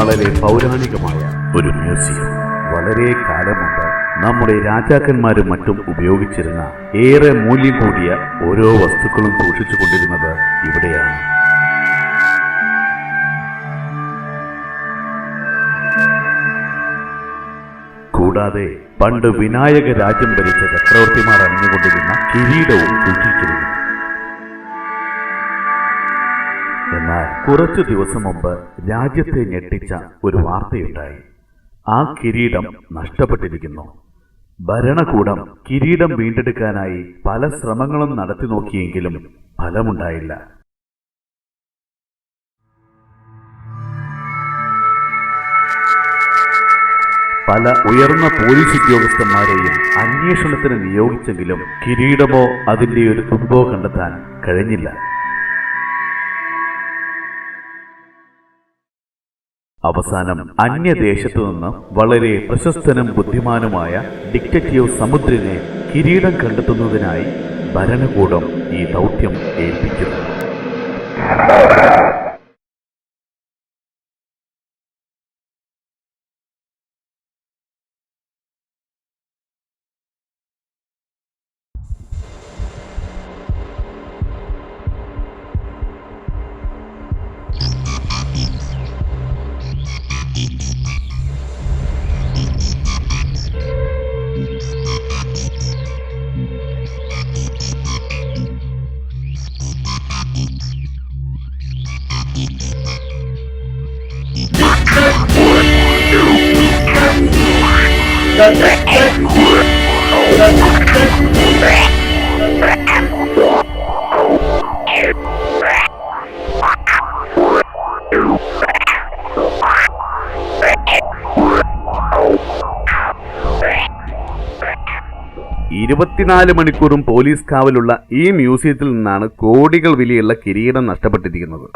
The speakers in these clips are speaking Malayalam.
വളരെ പൗരാണികമായ ഒരു മ്യൂസിയം. വളരെ കാലം മുമ്പ് നമ്മുടെ രാജാക്കന്മാരും മറ്റും ഉപയോഗിച്ചിരുന്ന ഏറെ മൂല്യം കൂടിയ ഓരോ വസ്തുക്കളും സൂക്ഷിച്ചു കൊണ്ടിരുന്നത് ഇവിടെയാണ്. കൂടാതെ പണ്ട് വിനായക രാജ്യം ഭരിച്ച ചക്രവർത്തിമാർ അണിഞ്ഞുകൊണ്ടിരുന്ന കിരീടവും സൂക്ഷിച്ചിരുന്നു. എന്നാൽ കുറച്ചു ദിവസം മുമ്പ് രാജ്യത്തെ ഞെട്ടിച്ച ഒരു വാർത്തയുണ്ടായി. ആ കിരീടം നഷ്ടപ്പെട്ടിരിക്കുന്നു. ഭരണകൂടം കിരീടം വീണ്ടെടുക്കാനായി പല ശ്രമങ്ങളും നടത്തി നോക്കിയെങ്കിലും ഫലമുണ്ടായില്ല. പല ഉയർന്ന പോലീസ് ഉദ്യോഗസ്ഥന്മാരെയും അന്വേഷണത്തിന് നിയോഗിച്ചെങ്കിലും കിരീടമോ അതിന്റെ ഒരു തുമ്പോ കണ്ടെത്താൻ കഴിഞ്ഞില്ല. അവസാനം അന്യദേശത്തു നിന്ന് വളരെ പ്രശസ്തനും ബുദ്ധിമാനുമായ ഡിറ്റക്റ്റീവ് സമുദ്രനെ കിരീടം കണ്ടെത്തുന്നതിനായി ഭരണകൂടം ഈ ദൗത്യം ഏൽപ്പിക്കുന്നു. ഇരുപത്തിനാല് മണിക്കൂറും പോലീസ് കാവലുള്ള ഈ മ്യൂസിയത്തിൽ നിന്നാണ് കോടികൾ വിലയുള്ള കിരീടം നഷ്ടപ്പെട്ടിരിക്കുന്നത്.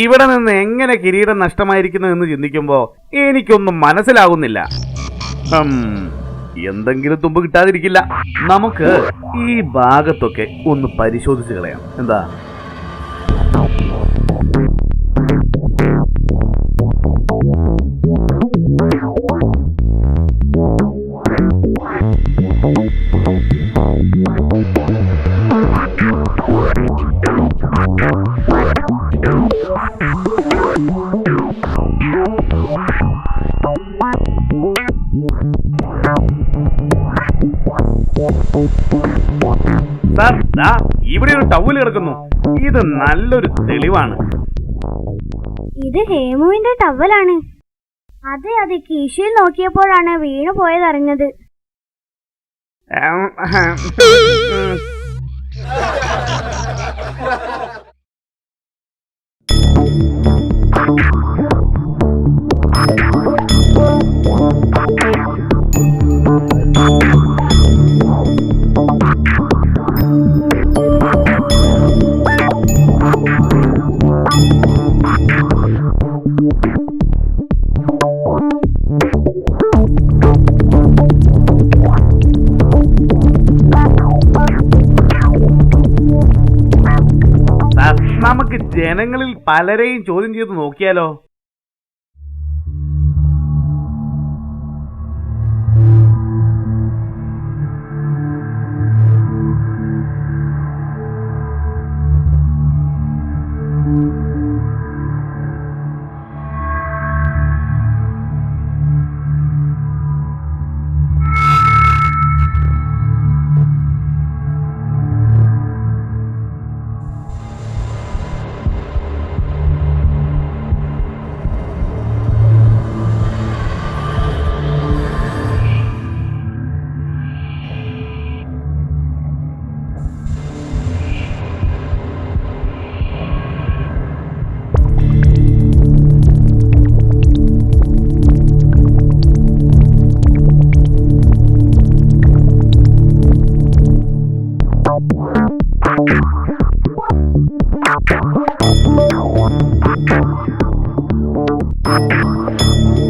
ഇവിടെ നിന്ന് എങ്ങനെ കിരീടം നഷ്ടമായിരിക്കുന്നു എന്ന് ചിന്തിക്കുമ്പോൾ എനിക്കൊന്നും മനസ്സിലാകുന്നില്ല. എന്തെങ്കിലും തുമ്പ് കിട്ടാതിരിക്കില്ല. നമുക്ക് ഈ ഭാഗത്തൊക്കെ ഒന്ന് പരിശോധിച്ച് കളയാം. എന്താ? ഇവിടെ ഒരു ടവൽ കിടക്കുന്നു. ഇത് നല്ലൊരു തെളിവാണ്. ഇത് ഹേമുവിന്റെ ടവലാണ്. അതെ കീശയിൽ നോക്കിയപ്പോഴാണ് വീണു പോയതറിഞ്ഞത്. നമുക്ക് ജനങ്ങളിൽ പലരെയും ചോദ്യം ചെയ്ത് നോക്കിയാലോ?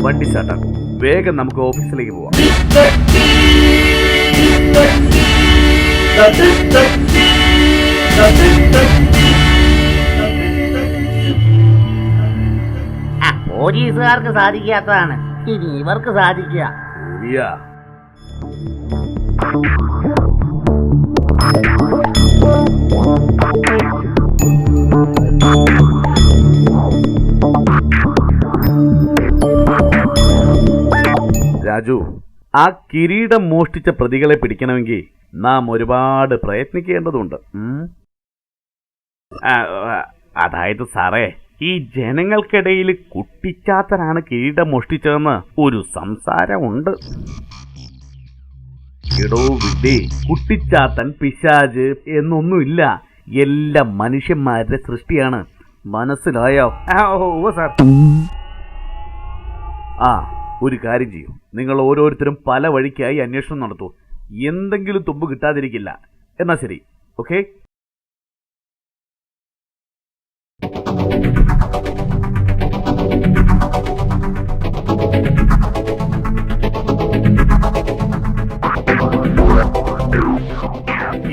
വണ്ടി സ്റ്റാർട്ടാക്കും. വേഗം നമുക്ക് ഓഫീസിലേക്ക് പോവാം. പോലീസുകാർക്ക് സാധിക്കാത്തതാണ് ഇനി ഇവർക്ക് സാധിക്കുക. ശരിയാ. രാജു, ആ കിരീടം മോഷ്ടിച്ച പ്രതികളെ പിടിക്കണമെങ്കിൽ നാം ഒരുപാട് പ്രയത്നിക്കേണ്ടതുണ്ട്. അതായത് സാറേ, ഈ ജനങ്ങൾക്കിടയിൽ കുട്ടിച്ചാത്തനാണ് കിരീടം മോഷ്ടിച്ചതെന്ന് ഒരു സംസാരമുണ്ട്. എടോ വിഡ്ഢി, കുട്ടിച്ചാത്തൻ പിശാച് എന്നൊന്നുമില്ല, എല്ലാം മനുഷ്യന്മാരുടെ സൃഷ്ടിയാണ്. മനസ്സിലായോ? സാർ. ആ, ഒരു കാര്യം ചെയ്യൂ, നിങ്ങൾ ഓരോരുത്തരും പല വഴിക്കായി അന്വേഷണം നടത്തൂ. എന്തെങ്കിലും തുമ്പ് കിട്ടാതിരിക്കില്ല. എന്നാ ശരി, ഓക്കെ.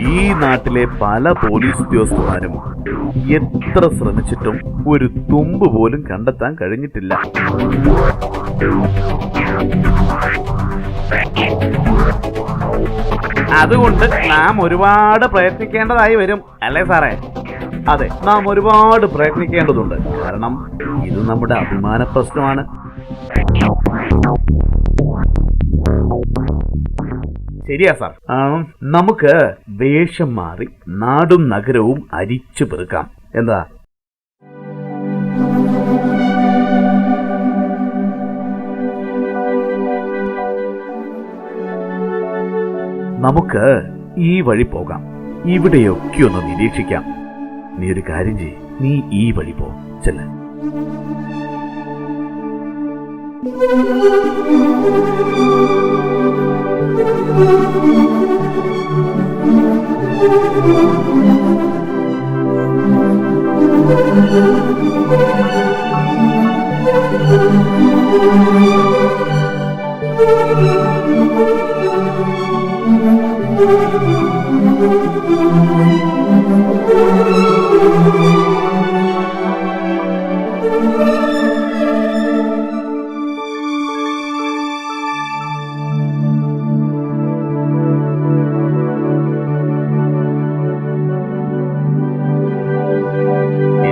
ഈ നാട്ടിലെ പല പോലീസ് ഉദ്യോഗസ്ഥന്മാരും എത്ര ശ്രമിച്ചിട്ടും ഒരു തുമ്പ് പോലും കണ്ടെത്താൻ കഴിഞ്ഞിട്ടില്ല. അതുകൊണ്ട് നാം ഒരുപാട് പ്രയത്നിക്കേണ്ടതായി വരും, അല്ലേ സാറേ? അതെ, നാം ഒരുപാട് പ്രയത്നിക്കേണ്ടതുണ്ട്. കാരണം ഇത് നമ്മുടെ അഭിമാന പ്രശ്നമാണ്. ശരിയാ സാർ. നമുക്ക് വേഷം മാറി നാടും നഗരവും അരിച്ചു പെറുക്കാം. എന്താ? നമുക്ക് ഈ വഴി പോകാം. ഇവിടെയൊക്കെ ഒന്ന് നിരീക്ഷിക്കാം. നീ ഒരു കാര്യം ചെയ്യ്, നീ ഈ വഴി പോ. ചെല്ല.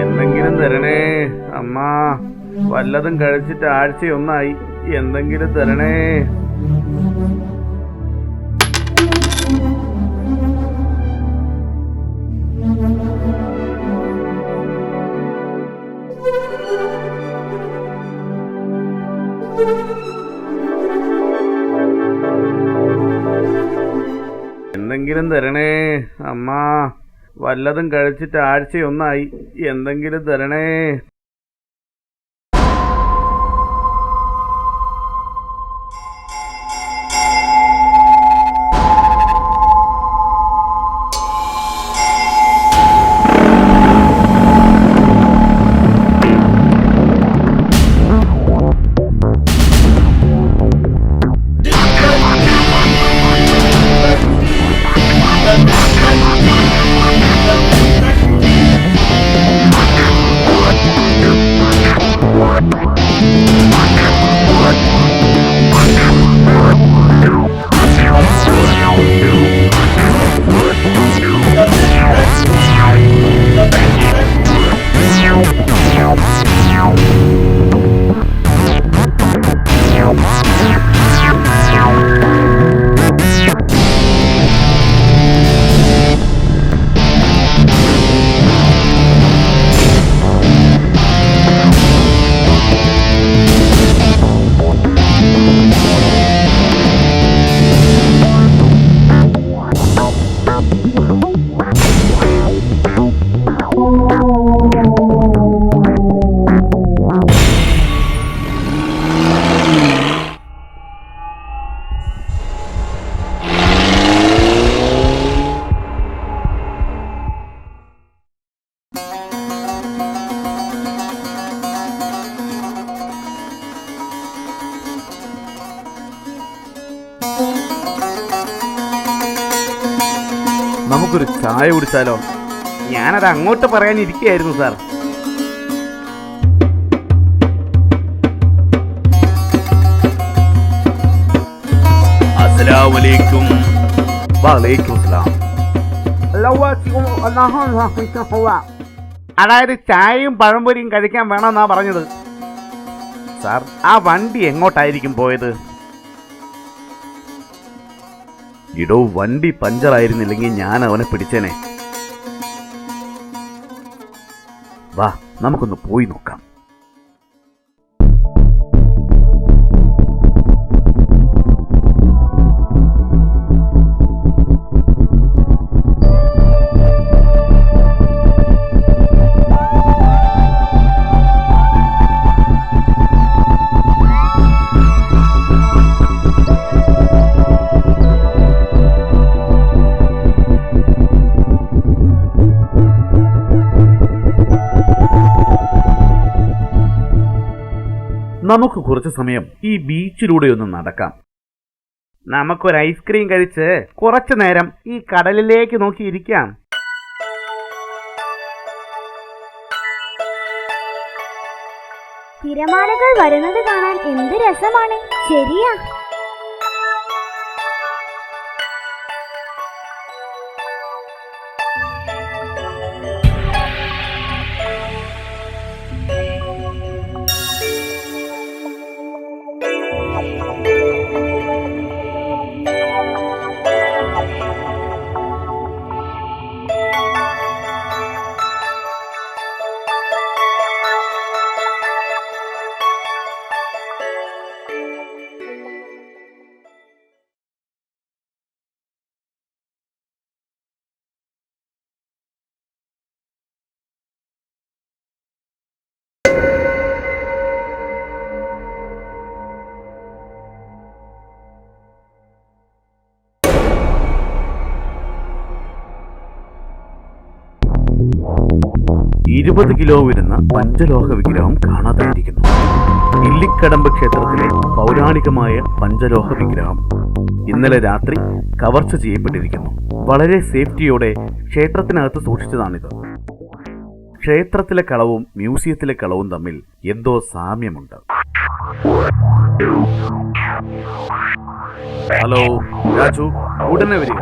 എന്തെങ്കിലും തരണേ അമ്മ, വല്ലതും കഴിച്ചിട്ട് ആഴ്ചയൊന്നായി. എന്തെങ്കിലും തരണേ. എന്തെങ്കിലും തരണേ അമ്മ, വല്ലതും കഴിച്ചിട്ട് ആഴ്ചയൊന്നായി. എന്തെങ്കിലും തരണേ. നമുക്കൊരു ചായ കുടിച്ചാലോ? ഞാനത് അങ്ങോട്ട് പറയാനിരിക്കുകയായിരുന്നു സാർ. അലൈക്കും. വഅലൈക്കും സലാം. അതായത് ചായയും പഴംപൊരിയും കഴിക്കാൻ വേണമെന്നാ പറഞ്ഞത്. സാർ, ആ വണ്ടി എങ്ങോട്ടായിരിക്കും പോയത്? ഇടോ, വണ്ടി പഞ്ചറായിരുന്നില്ലെങ്കിൽ ഞാൻ അവനെ പിടിച്ചേനെ. വാ, നമുക്കൊന്ന് പോയി നോക്കാം. നമുക്ക് കുറച്ച് സമയം ഈ ബീച്ചിലൂടെ ഒന്ന് നടക്കാം. നമുക്കൊരു ഐസ്ക്രീം കഴിച്ച് കുറച്ചു നേരം ഈ കടലിലേക്ക് നോക്കിയിരിക്കാം. തിരമാലകൾ വരുന്നത് കാണാൻ എന്ത് രസമാണ്. ശരിയാ. കിലോ വരുന്ന പഞ്ചലോഹ വിഗ്രഹം കാണാതെയിരിക്കുന്നു. ഇല്ലിക്കടമ്പ് ക്ഷേത്രത്തിലെ പൗരാണികമായ പഞ്ചലോഹ വിഗ്രഹം ഇന്നലെ രാത്രി കവർച്ച ചെയ്യപ്പെട്ടിരിക്കുന്നു. വളരെ സേഫ്റ്റിയോടെ ക്ഷേത്രത്തിനകത്ത് സൂക്ഷിച്ചതാണിത്. ക്ഷേത്രത്തിലെ കളവും മ്യൂസിയത്തിലെ കളവും തമ്മിൽ എന്തോ സാമ്യമുണ്ട്. ഹലോ രാജു, ഉടനെ വരിക.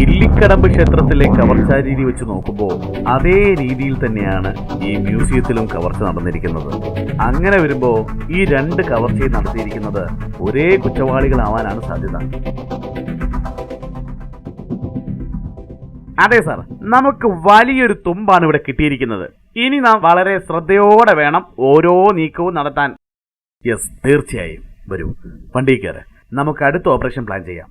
ഇല്ലിക്കടമ്പ് ക്ഷേത്രത്തിലെ കവർച്ചാ രീതി വെച്ച് നോക്കുമ്പോൾ അതേ രീതിയിൽ തന്നെയാണ് ഈ മ്യൂസിയത്തിലും കവർച്ച നടന്നിരിക്കുന്നത്. അങ്ങനെ വരുമ്പോൾ ഈ രണ്ട് കവർച്ചയും നടത്തിയിരിക്കുന്നത് ഒരേ കുറ്റവാളികളാവാനാണ് സാധ്യത. അതെ സാർ, നമുക്ക് വലിയൊരു തുമ്പാണ് ഇവിടെ കിട്ടിയിരിക്കുന്നത്. ഇനി നാം വളരെ ശ്രദ്ധയോടെ വേണം ഓരോ നീക്കവും നടത്താൻ. യെസ്, തീർച്ചയായും. വരൂ, വണ്ടി കയറ്. നമുക്ക് അടുത്ത ഓപ്പറേഷൻ പ്ലാൻ ചെയ്യാം.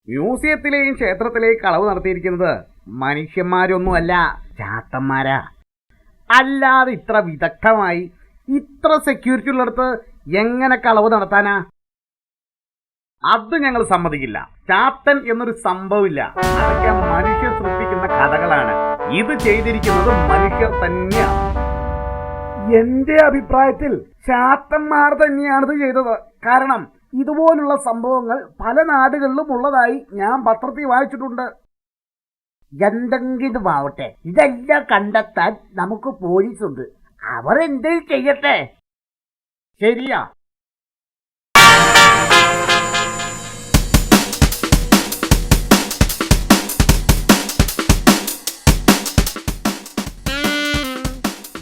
മ്യൂസിയത്തിലെയും ക്ഷേത്രത്തിലെയും കളവ് നടത്തിയിരിക്കുന്നത് മനുഷ്യന്മാരൊന്നുമല്ല, ചാത്തന്മാരാ. അല്ലാതെ ഇത്ര വിദഗ്ധമായി ഇത്ര സെക്യൂരിറ്റി ഉള്ളിടത്ത് എങ്ങനെ കളവ് നടത്താനാ? അത് ഞങ്ങൾ സമ്മതിക്കില്ല. ചാത്തൻ എന്നൊരു സംഭവമില്ല. അതൊക്കെ മനുഷ്യർ സൃഷ്ടിക്കുന്ന കഥകളാണ്. ഇത് ചെയ്തിരിക്കുന്നത് മനുഷ്യർ തന്നെയാണ്. എന്റെ അഭിപ്രായത്തിൽ ചാത്തന്മാർ തന്നെയാണിത് ചെയ്തത്. കാരണം ഇതുപോലുള്ള സംഭവങ്ങൾ പല നാടുകളിലും ഉള്ളതായി ഞാൻ പത്രത്തിൽ വായിച്ചിട്ടുണ്ട്. എന്തെങ്കിലും ആവട്ടെ, ഇതെല്ലാം കണ്ടെത്താൻ നമുക്ക് പോലീസുണ്ട്. അവർ എന്ത് ചെയ്യട്ടെ. ശരിയാ.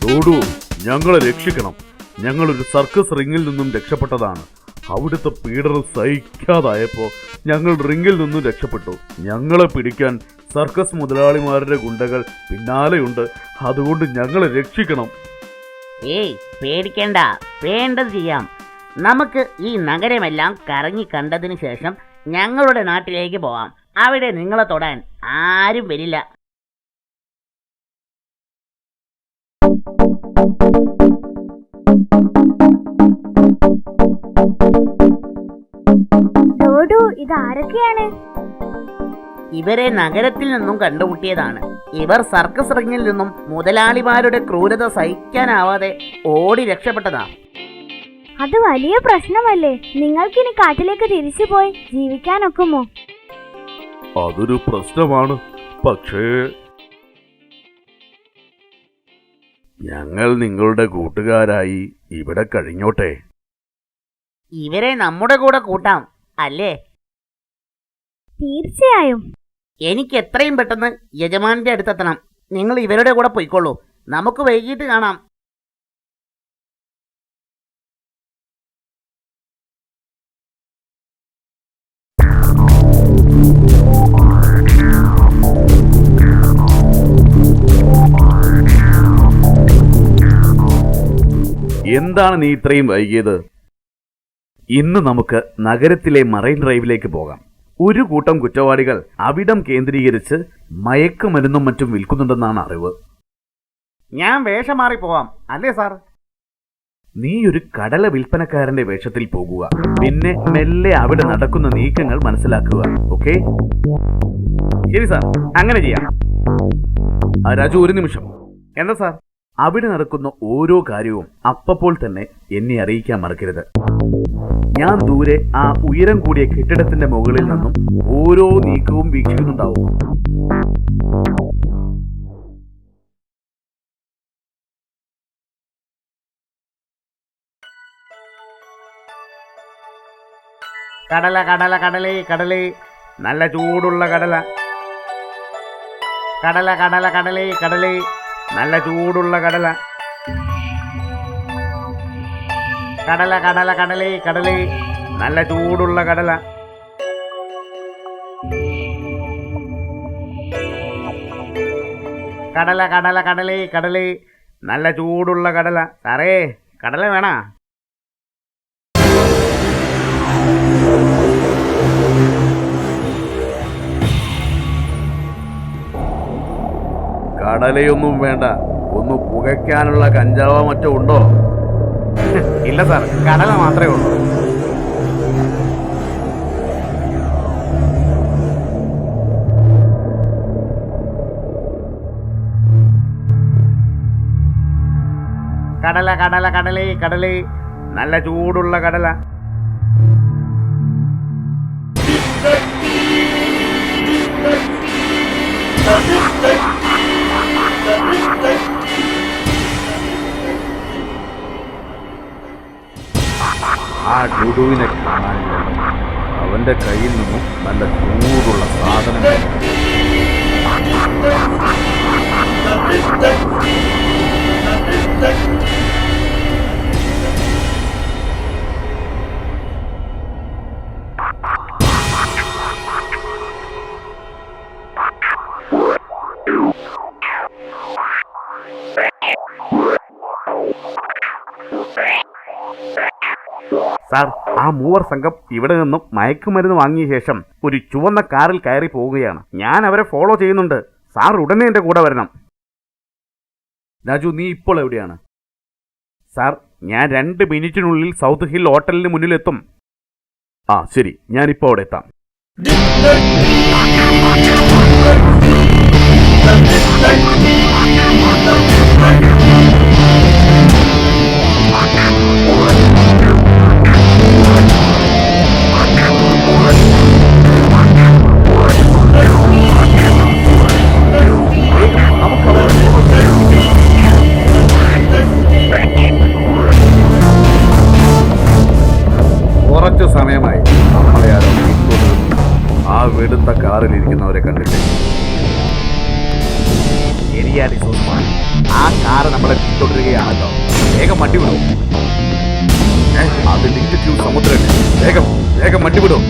ഡോഡു, ഞങ്ങളെ രക്ഷിക്കണം. ഞങ്ങളൊരു സർക്കസ് റിങ്ങിൽ നിന്നും രക്ഷപ്പെട്ടതാണ്. അവിടുത്തെ പീഡനം സഹിക്കാതായപ്പോ ഞങ്ങൾ റിങ്ങിൽ നിന്നും രക്ഷപ്പെട്ടു. ഞങ്ങളെ പിടിക്കാൻ സർക്കസ് മുതലാളിമാരുടെ ഗുണ്ടകൾ പിന്നാലെയുണ്ട്. അതുകൊണ്ട് ഞങ്ങളെ രക്ഷിക്കണം. ഏയ് പേടിക്കേണ്ട, വേണ്ടത് ചെയ്യാം. നമുക്ക് ഈ നഗരമെല്ലാം കറങ്ങി കണ്ടതിന് ശേഷം ഞങ്ങളുടെ നാട്ടിലേക്ക് പോവാം. അവിടെ നിങ്ങളെ തൊടാൻ ആരും വരില്ല. ഡോഡു, ഇത് ആരൊക്കെയാണ്? ഇവരെ നഗരത്തിൽ നിന്നും കണ്ടുമുട്ടിയതാണ്. ഇവർ സർക്കസ് റിങ്ങിൽ നിന്നും മുതലാളിമാരുടെ ക്രൂരത സഹിക്കാനാവാതെ ഓടി രക്ഷപ്പെട്ടതാ. അത് വലിയ പ്രശ്നമല്ലേ? നിങ്ങൾക്കിനി കാട്ടിലേക്ക് തിരിച്ചു പോയി ജീവിക്കാനൊക്കുമോ? അതൊരു പ്രശ്നമാണ്. പക്ഷേ ഞങ്ങൾ നിങ്ങളുടെ കൂട്ടുകാരായി ഇവിടെ കഴിഞ്ഞോട്ടെ. ഇവരെ നമ്മുടെ കൂടെ കൂട്ടാം അല്ലേ? തീർച്ചയായും. എനിക്ക് എത്രയും പെട്ടെന്ന് യജമാന്റെ അടുത്തെത്തണം. നിങ്ങൾ ഇവരുടെ കൂടെ പോയിക്കോളൂ. നമുക്ക് വൈകിട്ട് കാണാം. എന്താണ് നീ ഇത്രയും വൈകിയത്? ഇന്ന് നമുക്ക് നഗരത്തിലെ മറൈൻ ഡ്രൈവിലേക്ക് പോകാം. ഒരു കൂട്ടം കുറ്റവാളികൾ അവിടം കേന്ദ്രീകരിച്ച് മയക്കുമരുന്നും മറ്റും വിൽക്കുന്നുണ്ടെന്നാണ് അറിവ്. ഞാൻ വേഷം മാറി പോവാം അല്ലേ സാർ? നീ ഒരു കടല വിൽപ്പനക്കാരന്റെ വേഷത്തിൽ പോകുക. പിന്നെ മെല്ലെ അവിടെ നടക്കുന്ന നീക്കങ്ങൾ മനസ്സിലാക്കുക. ഓക്കെ? ശരി സാർ, അങ്ങനെ ചെയ്യാം. രാജു, ഒരു നിമിഷം. എന്താ സാർ? അവിടെ നടക്കുന്ന ഓരോ കാര്യവും അപ്പോൾ തന്നെ എന്നെ അറിയിക്കാൻ മറക്കരുത്. ഞാൻ ദൂരെ ആ ഉയരം കൂടിയ കെട്ടിടത്തിന്റെ മുകളിൽ നിന്നും ഓരോ നീക്കവും വീക്ഷിക്കുന്നുണ്ടാവും. കടല കടല കടലേ കടലേ, നല്ല ചൂടുള്ള കടല. കടല കടല കടലേ കടലേ, നല്ല ചൂടുള്ള കടല. കടല കടല കടലേ കടലേ, നല്ല ചൂടുള്ള കടല. കടല കടല കടലേ കടലേ, നല്ല ചൂടുള്ള കടല. സാറേ, കടല വേണ? കടലയൊന്നും വേണ്ട. ഒന്ന് പുകയ്ക്കാനുള്ള കഞ്ചാവോ മറ്റോ ഉണ്ടോ? ഇല്ല സാർ, കടല മാത്രമേ ഉള്ളൂ. കടല കടല കടലേ കടലേ, നല്ല ചൂടുള്ള കടല. ആ ഡുഡുവിനെ കാണാനില്ല. അവന്റെ കയ്യിൽ നിന്നും നല്ല ചൂടുള്ള സാധനങ്ങൾ. സാർ, ആ മൂവർ സംഘം ഇവിടെ നിന്നും മയക്കുമരുന്ന് വാങ്ങിയ ശേഷം ഒരു ചുവന്ന കാറിൽ കയറി പോവുകയാണ്. ഞാൻ അവരെ ഫോളോ ചെയ്യുന്നുണ്ട്. സാർ ഉടനെ എൻ്റെ കൂടെ വരണം. രാജു, നീ ഇപ്പോൾ എവിടെയാണ്? സാർ, ഞാൻ 2 മിനിറ്റിനുള്ളിൽ സൗത്ത് ഹിൽ ഹോട്ടലിന് മുന്നിലെത്തും. ആ ശരി, ഞാനിപ്പോൾ അവിടെ എത്താം. കുറച്ചു സമയമായി നമ്മളെ ആരോ പിന്തുടരുന്നു. ആ വെളുത്ത കാറിലിരിക്കുന്നവരെ കണ്ടിട്ട് ശരിയാണ് സുസ്മാൻ, ആ കാറ് നമ്മളെ പിന്തുടരുകയാണല്ലോ. വേഗം വണ്ടി വിടും. അത് ലിങ്ക് സമുദ്രം. വേഗം വേഗം വണ്ടി വിടും.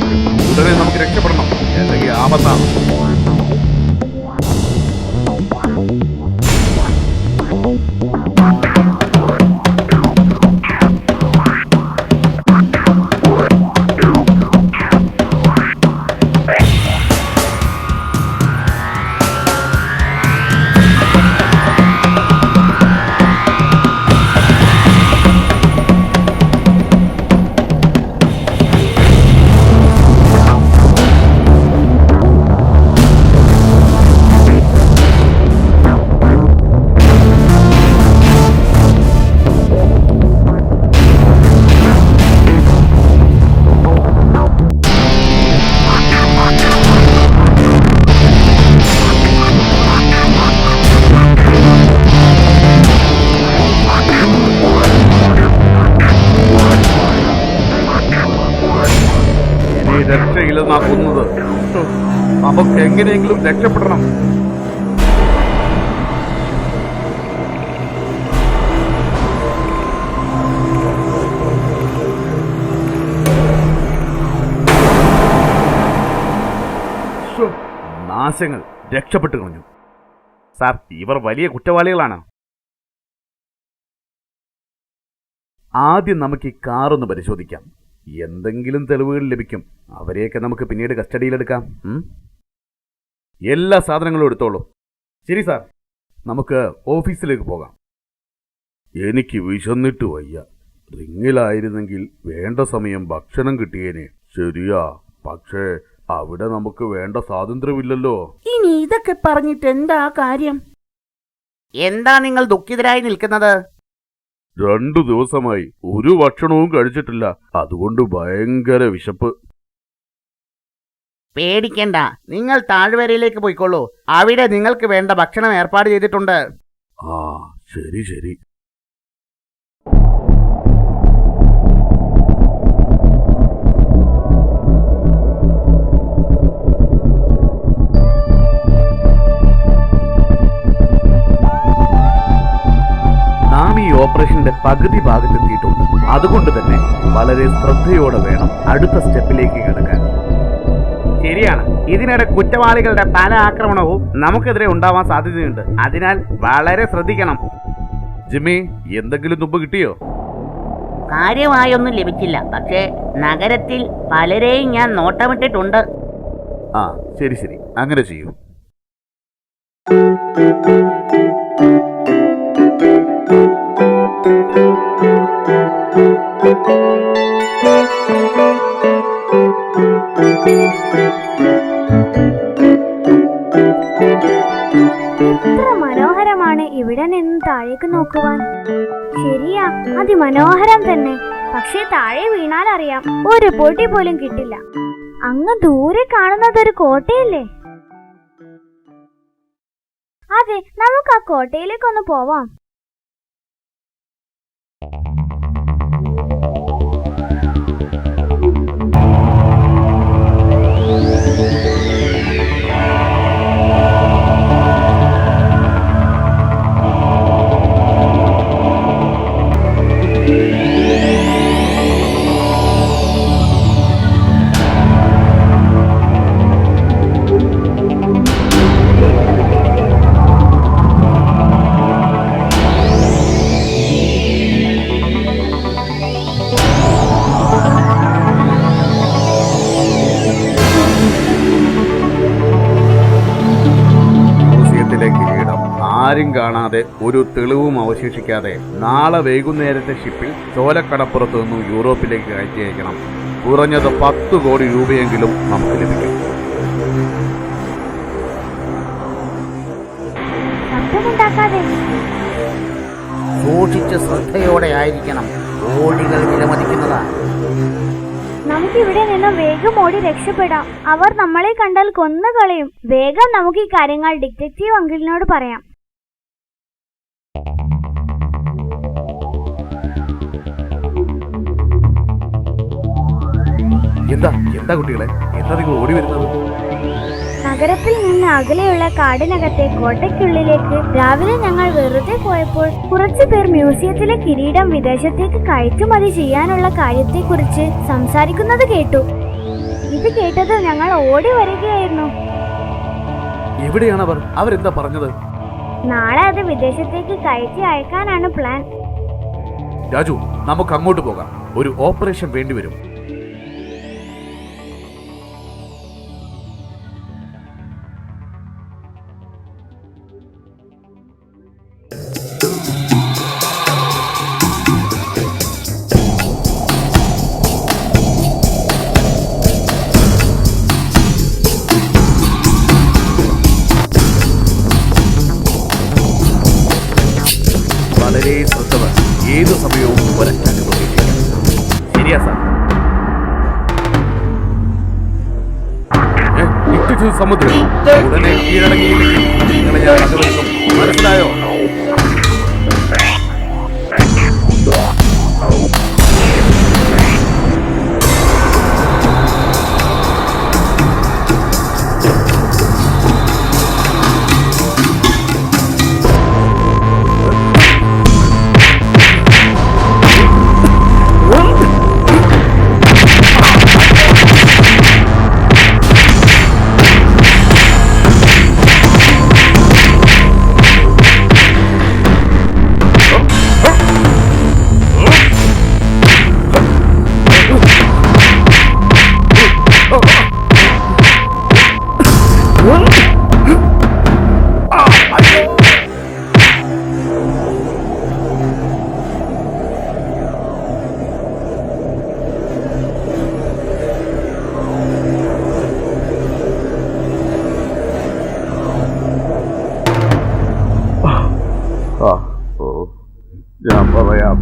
ഉടനെ നമുക്ക് രക്ഷപ്പെടണം, അല്ലെങ്കിൽ ആപത്താണ്. എങ്ങനെയെങ്കിലും രക്ഷപ്പെടണം. നാശങ്ങൾ, രക്ഷപ്പെട്ടു കളഞ്ഞു. സാർ, ഇവർ വലിയ കുറ്റവാളികളാണ്. ആദ്യം നമുക്ക് ഈ കാറൊന്ന് പരിശോധിക്കാം. എന്തെങ്കിലും തെളിവുകൾ ലഭിക്കും. അവരെയൊക്കെ നമുക്ക് പിന്നീട് കസ്റ്റഡിയിലെടുക്കാം. എല്ലാ സാധനങ്ങളും എടുത്തോളൂ. ശരി സാർ, നമുക്ക് ഓഫീസിലേക്ക് പോകാം. എനിക്ക് വിശന്നിട്ട് വയ്യ. റിങ്ങിലായിരുന്നെങ്കിൽ വേണ്ട സമയം ഭക്ഷണം കിട്ടിയേനെ. ശരിയാ, പക്ഷേ അവിടെ നമുക്ക് വേണ്ട സ്വാതന്ത്ര്യമില്ലല്ലോ. ഇനി ഇതൊക്കെ പറഞ്ഞിട്ട് എന്താ കാര്യം? എന്താ നിങ്ങൾ ദുഃഖിതരായി നിൽക്കുന്നത്? 2 ദിവസമായി ഒരു ഭക്ഷണവും കഴിച്ചിട്ടില്ല. അതുകൊണ്ട് ഭയങ്കര വിശപ്പ്. പേടിക്കണ്ട, നിങ്ങൾ താഴ്വരയിലേക്ക് പോയിക്കോളൂ. അവിടെ നിങ്ങൾക്ക് വേണ്ട ഭക്ഷണം ഏർപ്പാട് ചെയ്തിട്ടുണ്ട്. ആ, ശരി ശരി. നാം ഈ ഓപ്പറേഷന്റെ പകുതി ഭാഗത്തെത്തിയിട്ടുണ്ട്. അതുകൊണ്ട് തന്നെ വളരെ ശ്രദ്ധയോടെ വേണം അടുത്ത സ്റ്റെപ്പിലേക്ക് കിടക്കാൻ. ശരിയാണ്, ഇതിനിടെ കുറ്റവാളികളുടെ പല ആക്രമണവും നമുക്കെതിരെ ഉണ്ടാവാൻ സാധ്യതയുണ്ട്. അതിനാൽ വളരെ ശ്രദ്ധിക്കണം. ജിമ്മി, എന്തെങ്കിലും തുമ്പ് കിട്ടിയോ? കാര്യമായൊന്നും ലഭിച്ചില്ല, പക്ഷേ നഗരത്തിൽ പലരെയും ഞാൻ നോട്ടമിട്ടിട്ടുണ്ട്. ആ, ശരി ശരി, അങ്ങനെ ചെയ്യൂ. എത്ര മനോഹരമാണ് ഇവിടെ നിന്ന് താഴേക്ക് നോക്കുവാൻ. ശരിയാ, അതിമനോഹരം തന്നെ. പക്ഷെ താഴെ വീണാൽ അറിയാം, ഒരു പൊടി പോലും കിട്ടില്ല. അങ്ങ് ദൂരെ കാണുന്നത് ഒരു കോട്ടയല്ലേ? അതെ, നമുക്ക് ആ കോട്ടയിലേക്കൊന്ന് പോവാം. ആരും കാണാതെ, ഒരു തെളിവും അവശേഷിക്കാതെ നാളെ വൈകുന്നേരത്തെ ഷിപ്പിൽ ചോലക്കടപ്പുറത്ത് നിന്നും യൂറോപ്പിലേക്ക് കയറ്റി അയക്കണം. കുറഞ്ഞത് 10 കോടി രൂപയെങ്കിലും നമുക്ക് ലഭിക്കും. സൂക്ഷിച്ച് ശ്രദ്ധയോടെ ആയിരിക്കണം. കോടികൾ വിലമതിക്കുന്നതാണ്. നമുക്കിവിടെ നിന്ന് വേഗം ഓടി രക്ഷപ്പെടാം. അവർ നമ്മളെ കണ്ടാൽ കൊന്നുകളയും. വേഗം നമുക്ക് ഈ കാര്യങ്ങൾ ഡിറ്റക്റ്റീവ് അങ്കിളിനോട് പറയാം. എന്താ എന്താ കുട്ടികളെ, എന്താ നിങ്ങൾ ഓടി വരുന്നത്? നഗരത്തിൽ നിന്ന് അകലെയുള്ള കാടിനകത്തെ കോട്ടയ്ക്കുള്ളിലേക്ക് രാവിലെ ഞങ്ങൾ വെറുതെ പോയപ്പോൾ കുറച്ചു പേർ മ്യൂസിയത്തിലെ കിരീടം വിദേശത്തേക്ക് കയറ്റുമതി ചെയ്യാനുള്ള കാര്യത്തെക്കുറിച്ച് സംസാരിക്കുന്നത് കേട്ടു. ഇത് കേട്ടത് ഞങ്ങൾ ഓടി വരികയായിരുന്നു. എവിടെയാണ് അവർ? അവരെന്താ പറഞ്ഞത്? നാളെ അത് വിദേശത്തേക്ക് കയറ്റി അയക്കാനാണ് പ്ലാൻ. രാജു, നമുക്ക് അങ്ങോട്ട് പോകാം. ഒരു ഓപ്പറേഷൻ വേണ്ടിവരും. വളരെ ശ്രദ്ധ വേണം. ഏതു സമയവും ഒരറ്റാക്ക് പ്രതീക്ഷിക്കാം. ശരിയാ സാർ. സമുദ്രം ഉടനെ കീഴടങ്ങിയില്ലെങ്കിൽ നിങ്ങളെ ഞാൻ വകവെക്കും. മനസ്സിലായോ? ഞാൻ പറയാം.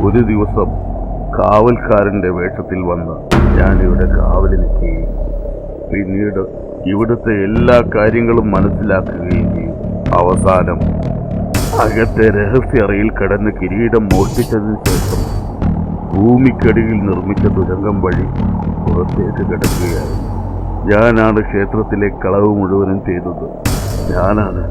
ഒരു ദിവസം കാവൽക്കാരന്റെ വേഷത്തിൽ വന്ന് ഞാനിവിടെ കാവലിരിക്കുകയും പിന്നീട് ഇവിടുത്തെ എല്ലാ കാര്യങ്ങളും മനസ്സിലാക്കുകയും ചെയ്യും. അവസാനം അകത്തെ രഹസ്യറയിൽ കിടന്ന് കിരീടം മോഷ്ടിച്ചതിന് ശേഷം ഭൂമിക്കടിയിൽ നിർമ്മിച്ച തുരങ്കം വഴി പുറത്തേക്ക് കിടക്കുകയായിരുന്നു. ഞാനാണ് ക്ഷേത്രത്തിലെ കളവ് മുഴുവനും ചെയ്തത്. ഞാനാണ്